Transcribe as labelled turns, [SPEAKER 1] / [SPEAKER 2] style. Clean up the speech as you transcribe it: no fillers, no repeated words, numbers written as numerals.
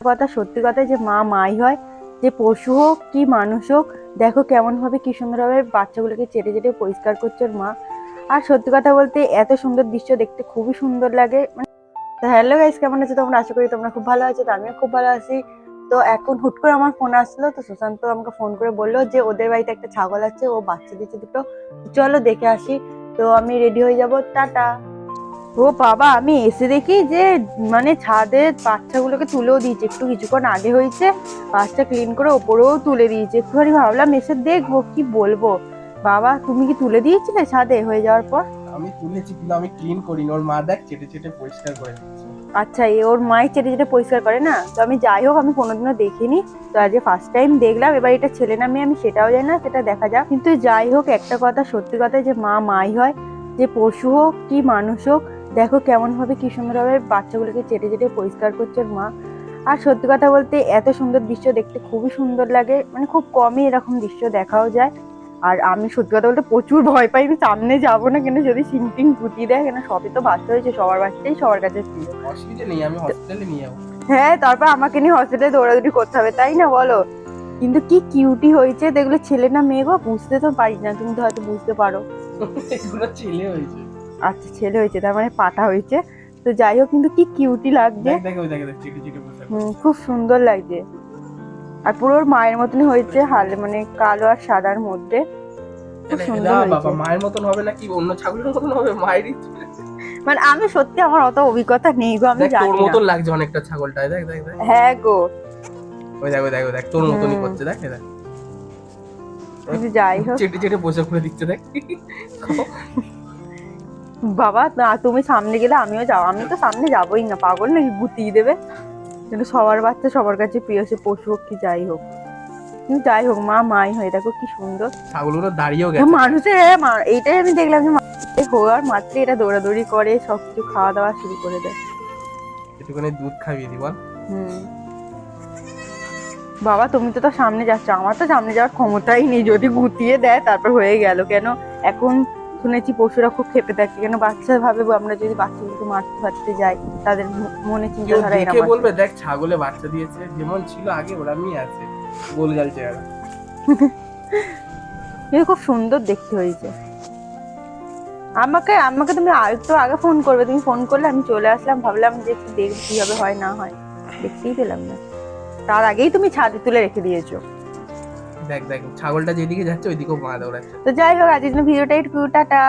[SPEAKER 1] কথা সত্যি কথা যে মা মাই হয়, যে পশু হোক কি মানুষ হোক, দেখো কেমন ভাবে কি সুন্দরভাবে বাচ্চাগুলোকে চেটে চেটে পরিষ্কার করছে ওর মা। আর সত্যি কথা বলতে এত সুন্দর দৃশ্য দেখতে খুবই সুন্দর লাগে। তো হ্যালো গাইস, কেমন আছো তোমরা? আশা করি তোমরা খুব ভালো আছো। তো আমিও খুব ভালো আছি। তো এখন হুট করে আমার ফোন আসলো, তো সুশান্ত আমাকে ফোন করে বললো যে ওদের বাড়িতে একটা ছাগল আছে, ও বাচ্চা দিচ্ছে দুটো, চলো দেখে আসি। তো আমি রেডি হয়ে যাব, টাটা। ও বাবা, আমি এসে দেখি যে মানে ছাদে বাচ্চাগুলোকে তুলেও দিয়েছে, একটু কিছুক্ষণ আগে হয়েছে, বাচ্চা ক্লিন করে ওপরেও তুলে দিয়েছে। একটুখানি ভাবলাম এসে দেখবো, কি বলবো। বাবা, তুমি কি তুলে দিয়েছিলে ছাদে হয়ে যাওয়ার পর?
[SPEAKER 2] আমি তুলেছি কিন্তু আমি ক্লিন করিনি, ওর মা দেখ চেটে চেটে পরিষ্কার করে দিচ্ছে।
[SPEAKER 1] আচ্ছা, ওর মাই চেটে চেটে পরিষ্কার করে না? তো আমি যাই হোক, আমি কোনোদিনও দেখিনি, তো আজ ফার্স্ট টাইম দেখলাম। এবার এটা ছেলে না মেয়ে আমি সেটাও জানি না, সেটা দেখা যাক। কিন্তু যাই হোক, একটা কথা সত্যি কথা যে মা মাই হয়, যে পশু হোক কি মানুষ হোক, দেখো কেমন ভাবে কি সুন্দরভাবে বাচ্চাগুলোকে চেটে চেটে পরিষ্কার করছে ওর মা। আর সত্যি কথা বলতে এত সুন্দর দৃশ্য দেখতে খুবই সুন্দর লাগে, মানে খুব কমই এরকম দৃশ্য দেখাও যায়। আর আমি সত্যি কথা বলতে প্রচুর ভয় পাই, আমি সামনে যাবো না কেন, যদি সিং টিং ফুটি দেয়, কেন সবই তো বাচ্চা হয়েছে, সবার বাচ্চাই সবার কাছে ফ্রি।
[SPEAKER 2] অসুবিধা নেই, আমি হসপিটালে নিয়ে যাবো।
[SPEAKER 1] হ্যাঁ, তারপর আমাকে নিয়ে হসপিটালে দৌড়াদৌড়ি করতে হবে, তাই না বলো? কিন্তু কি কিউটি হয়েছে দেখলে, ছেলে না মেয়ে গো বুঝতে তো পারি না, তুমি তো হয়তো বুঝতে পারো।
[SPEAKER 2] এগুলো ছেলে হয়েছে।
[SPEAKER 1] আচ্ছা, ছেলে হয়েছে, তার মানে পাঠা হয়েছে। তো যাই হোক, কিন্তু কি কিউটি লাগছে।
[SPEAKER 2] দেখ দেখ ওই দেখ দেখ চেটে চেটে পরিষ্কার করছে।
[SPEAKER 1] খুব সুন্দর লাগছে। আর পুরো ওর মায়ের মতনই হয়েছে, হালে মানে কালো আর সাদার মধ্যে, খুব সুন্দর
[SPEAKER 2] বাবা
[SPEAKER 1] হয়েছে।
[SPEAKER 2] মায়ের মতন হবে নাকি অন্য ছাগলের মতন হবে? মায়েরই
[SPEAKER 1] মানে আমি সত্যি, আমার অত অভিজ্ঞতা নেই গো, আমি
[SPEAKER 2] দেখ তোর
[SPEAKER 1] জানি না।
[SPEAKER 2] মতন লাগছে অনেকটা ছাগলটা, দেখ দেখ দেখ
[SPEAKER 1] হ্যাঁ গো।
[SPEAKER 2] ওই দেখ ওই দেখ ওই দেখ তোর মতনই
[SPEAKER 1] হুম।
[SPEAKER 2] করছে, দেখ এই দেখ
[SPEAKER 1] কিন্তু যাই হোক,
[SPEAKER 2] চেটে চেটে পরিষ্কার করে দিচ্ছে দেখ।
[SPEAKER 1] বাবা না, তুমি সামনে গেলে আমিও যাও, আমি তো সামনে যাবোই না, পাগল নাকি, গুতিয়ে দেবে। কিন্তু সবার বাচ্চা সবার কাছে প্রিয়, সে পশু হোক কি যাই হোক। কিন্তু যাই হোক, মা মাই হয়ে দেখো কি সুন্দর।
[SPEAKER 2] ছাগলগুলো দাঁড়িয়েও গেছে।
[SPEAKER 1] মানুষের এইটাই আমি দেখলাম যে হওয়ার মাত্র এটা দৌড়াদৌড়ি করে, সবকিছু খাওয়া দাওয়া শুরু করে দেয়।
[SPEAKER 2] একটুখানি দুধ খাইয়ে দি বল।
[SPEAKER 1] হুম। বাবা, তুমি তো সামনে যাচ্ছ, আমার তো সামনে যাওয়ার ক্ষমতাই নেই, যদি গুতিয়ে দেয় তারপর হয়ে গেল। কেন এখন শুনেছি পশুরা খুব ক্ষেপে থাকে, কেন বাচ্চা ভাবে আমরা যদি বাচ্চাগুলোকে মারতে ফারতে যাই, তাদের মনে
[SPEAKER 2] কেউ
[SPEAKER 1] চিন্তাধারা এরকম
[SPEAKER 2] দেখে
[SPEAKER 1] আছে।
[SPEAKER 2] বলবে দেখ ছাগলে বাচ্চা দিয়েছে, যেমন ছিল আগে ওরমই আছে, গোলগাল চেহারা।
[SPEAKER 1] কিন্তু খুব সুন্দর দেখতে হয়েছে। আমাকে আমাকে তুমি আরেকটু আগে ফোন করবে, তুমি ফোন করলে আমি চলে আসলাম, ভাবলাম যে একটু দেখবো কিভাবে হয় না হয়, দেখতেই পেলাম না, তার আগেই তুমি ছাদে তুলে রেখে দিয়েছো।
[SPEAKER 2] দেখ দেখ ছাগলটা যেদিকে যাচ্ছে ওইদিকেও মা দৌড়াচ্ছে।
[SPEAKER 1] তো যাই হোক, আজকের ভিডিওটা একটু টাটা।